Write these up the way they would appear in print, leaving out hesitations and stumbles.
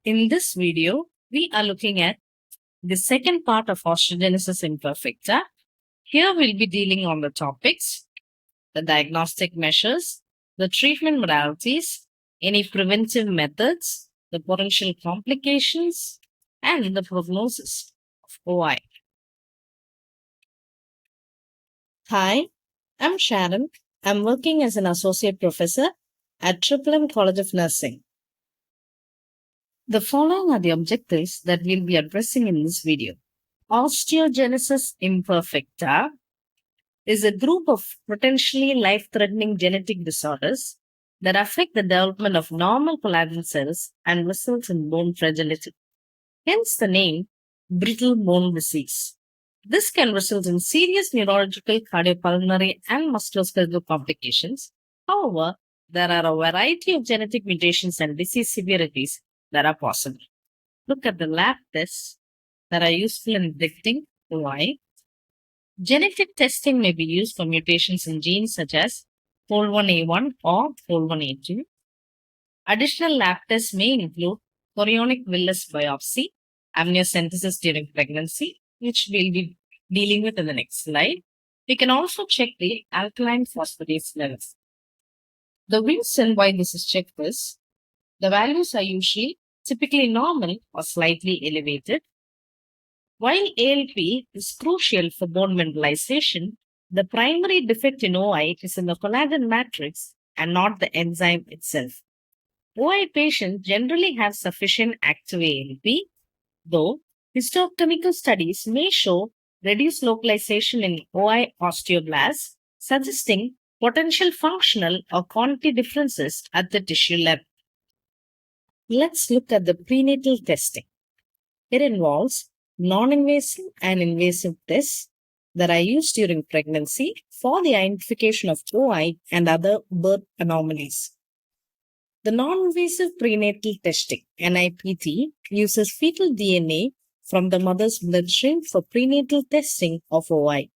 In this video, we are looking at the second part of Osteogenesis Imperfecta. Here we'll be dealing on the topics, the diagnostic measures, the treatment modalities, any preventive methods, the potential complications, and the prognosis of OI. Hi, I'm Sharon. I'm working as an associate professor at M College of Nursing. The following are the objectives that we'll be addressing in this video. Osteogenesis imperfecta is a group of potentially life-threatening genetic disorders that affect the development of normal collagen cells and result in bone fragility. Hence the name brittle bone disease. This can result in serious neurological, cardiopulmonary, and musculoskeletal complications. However, there are a variety of genetic mutations and disease severities that are possible. Look at the lab tests that are useful in detecting OI. Genetic testing may be used for mutations in genes such as POL1A1 or POL1A2. Additional lab tests may include chorionic villus biopsy, amniocentesis during pregnancy, which we'll be dealing with in the next slide. We can also check the alkaline phosphatase levels. The reason why this is checked is the values are usually typically normal or slightly elevated. While ALP is crucial for bone mineralization, the primary defect in OI is in the collagen matrix and not the enzyme itself. OI patients generally have sufficient active ALP, though histochemical studies may show reduced localization in OI osteoblasts, suggesting potential functional or quantity differences at the tissue level. Let's look at the prenatal testing. It involves non-invasive and invasive tests that are used during pregnancy for the identification of OI and other birth anomalies. The non-invasive prenatal testing, NIPT, uses fetal DNA from the mother's bloodstream for prenatal testing of OI.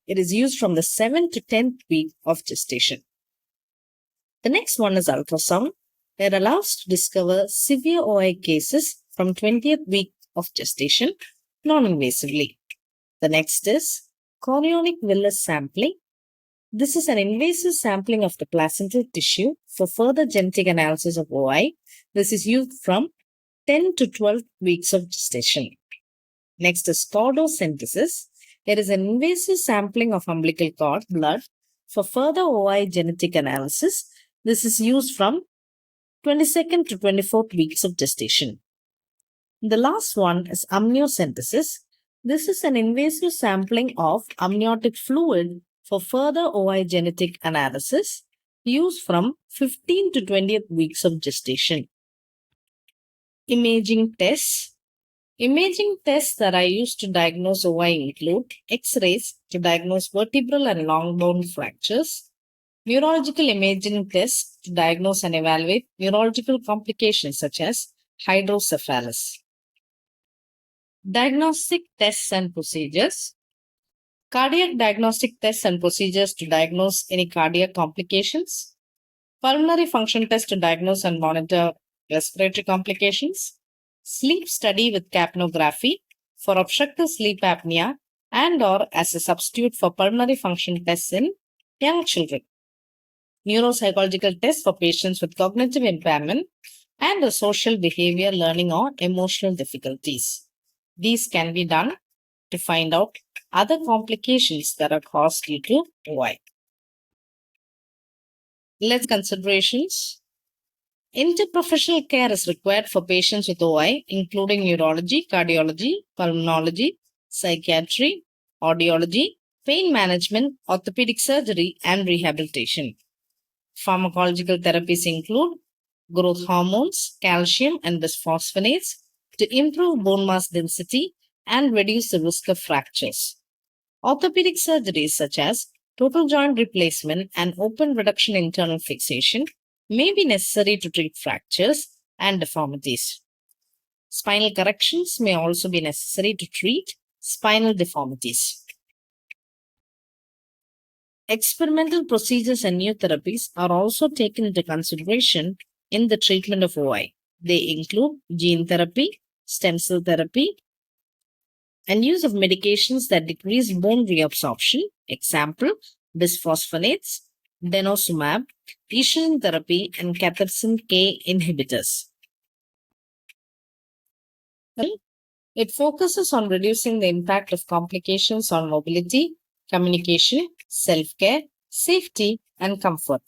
It is used from the 7th to 10th week of gestation. The next one is ultrasound. It allows to discover severe OI cases from 20th week of gestation non-invasively. The next is chorionic villus sampling. This is an invasive sampling of the placental tissue for further genetic analysis of OI. This is used from 10 to 12 weeks of gestation. Next is chordosynthesis. It is an invasive sampling of umbilical cord blood for further OI genetic analysis. This is used from 22nd to 24th weeks of gestation. The last one is amniocentesis. This is an invasive sampling of amniotic fluid for further OI genetic analysis used from 15 to 20th weeks of gestation. Imaging tests. Imaging tests that are used to diagnose OI include X-rays to diagnose vertebral and long bone fractures, neurological imaging tests to diagnose and evaluate neurological complications such as hydrocephalus. Diagnostic tests and procedures. Cardiac diagnostic tests and procedures to diagnose any cardiac complications. Pulmonary function tests to diagnose and monitor respiratory complications. Sleep study with capnography for obstructive sleep apnea and or as a substitute for pulmonary function tests in young children. Neuropsychological tests for patients with cognitive impairment and social behavior, learning, or emotional difficulties. These can be done to find out other complications that are caused due to OI. Let's considerations. Interprofessional care is required for patients with OI, including neurology, cardiology, pulmonology, psychiatry, audiology, pain management, orthopedic surgery, and rehabilitation. Pharmacological therapies include growth hormones, calcium, and bisphosphonates to improve bone mass density and reduce the risk of fractures. Orthopedic surgeries such as total joint replacement and open reduction internal fixation may be necessary to treat fractures and deformities. Spinal corrections may also be necessary to treat spinal deformities. Experimental procedures and new therapies are also taken into consideration in the treatment of OI. They include gene therapy, stem cell therapy, and use of medications that decrease bone reabsorption. Example, bisphosphonates, denosumab, estrogen therapy, and cathepsin K inhibitors. It focuses on reducing the impact of complications on mobility, communication, self-care, safety, and comfort.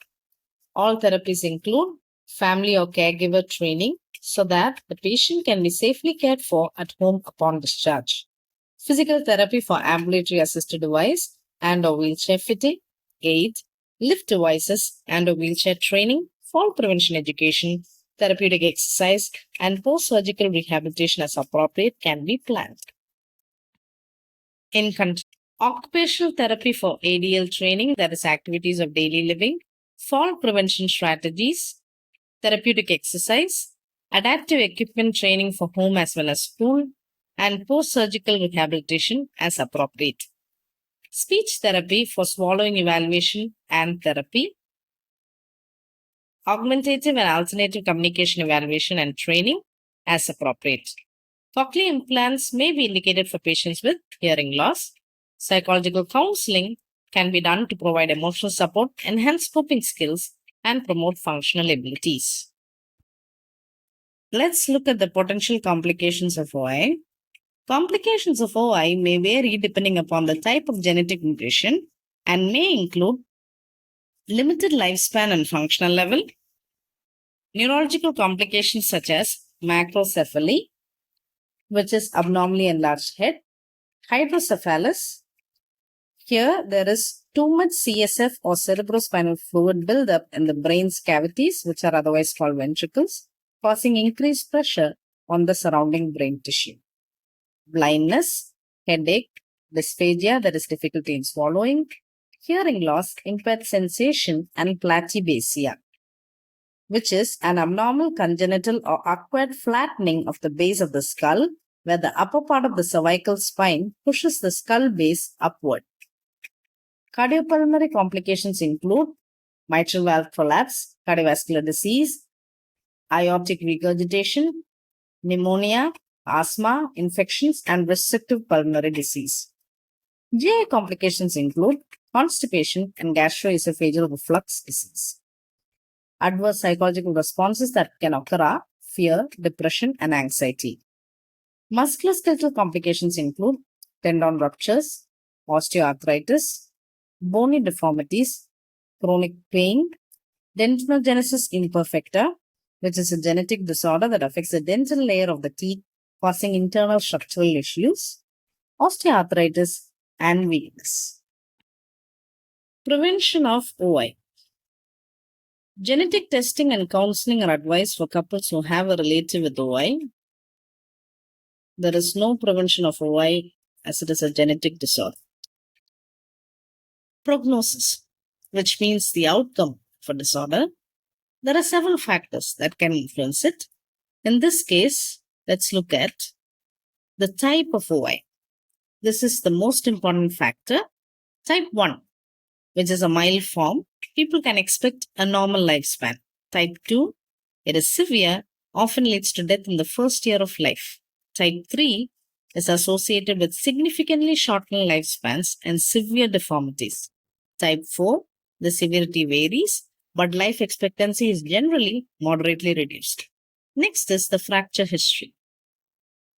All therapies include family or caregiver training so that the patient can be safely cared for at home upon discharge. Physical therapy for ambulatory assisted device and or wheelchair fitting, aid, lift devices and or wheelchair training, fall prevention education, therapeutic exercise, and post-surgical rehabilitation as appropriate can be planned. In occupational therapy for ADL training, that is activities of daily living, fall prevention strategies, therapeutic exercise, adaptive equipment training for home as well as school, and post-surgical rehabilitation as appropriate. Speech therapy for swallowing evaluation and therapy, augmentative and alternative communication evaluation and training as appropriate. Cochlear implants may be indicated for patients with hearing loss. Psychological counseling can be done to provide emotional support, enhance coping skills, and promote functional abilities. Let's look at the potential complications of OI. Complications of OI may vary depending upon the type of genetic mutation and may include limited lifespan and functional level, neurological complications such as macrocephaly, which is abnormally enlarged head, hydrocephalus. Here, there is too much CSF or cerebrospinal fluid buildup in the brain's cavities, which are otherwise called ventricles, causing increased pressure on the surrounding brain tissue. Blindness, headache, dysphagia, that is difficulty in swallowing, hearing loss, impaired sensation, and platybasia, which is an abnormal congenital or acquired flattening of the base of the skull, where the upper part of the cervical spine pushes the skull base upward. Cardiopulmonary complications include mitral valve prolapse, cardiovascular disease, aortic regurgitation, pneumonia, asthma, infections, and restrictive pulmonary disease. GI complications include constipation and gastroesophageal reflux disease. Adverse psychological responses that can occur are fear, depression, and anxiety. Musculoskeletal complications include tendon ruptures, osteoarthritis, bony deformities, chronic pain, dentinogenesis imperfecta, which is a genetic disorder that affects the dental layer of the teeth, causing internal structural issues, osteoarthritis, and weakness. Prevention of OI. Genetic testing and counseling are advised for couples who have a relative with OI. There is no prevention of OI as it is a genetic disorder. Prognosis, which means the outcome of a disorder. There are several factors that can influence it. In this case, let's look at the type of OI. This is the most important factor. Type 1, which is a mild form, people can expect a normal lifespan. Type 2, it is severe, often leads to death in the first year of life. Type 3 is associated with significantly shortened lifespans and severe deformities. Type 4, the severity varies, but life expectancy is generally moderately reduced. Next is the fracture history.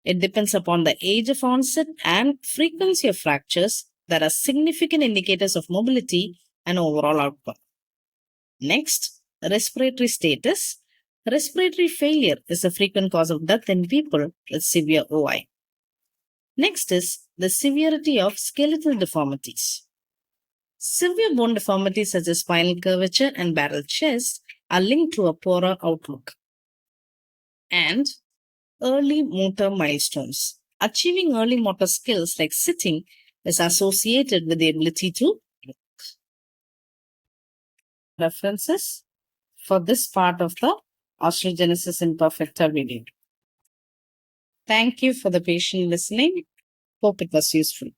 It depends upon the age of onset and frequency of fractures that are significant indicators of mobility and overall outcome. Next, respiratory status. Respiratory failure is a frequent cause of death in people with severe OI. Next is the severity of skeletal deformities. Severe bone deformities such as spinal curvature and barrel chest are linked to a poorer outlook. And early motor milestones. Achieving early motor skills like sitting is associated with the ability to walk. References for this part of the Osteogenesis Imperfecta video. Thank you for the patient listening. Hope it was useful.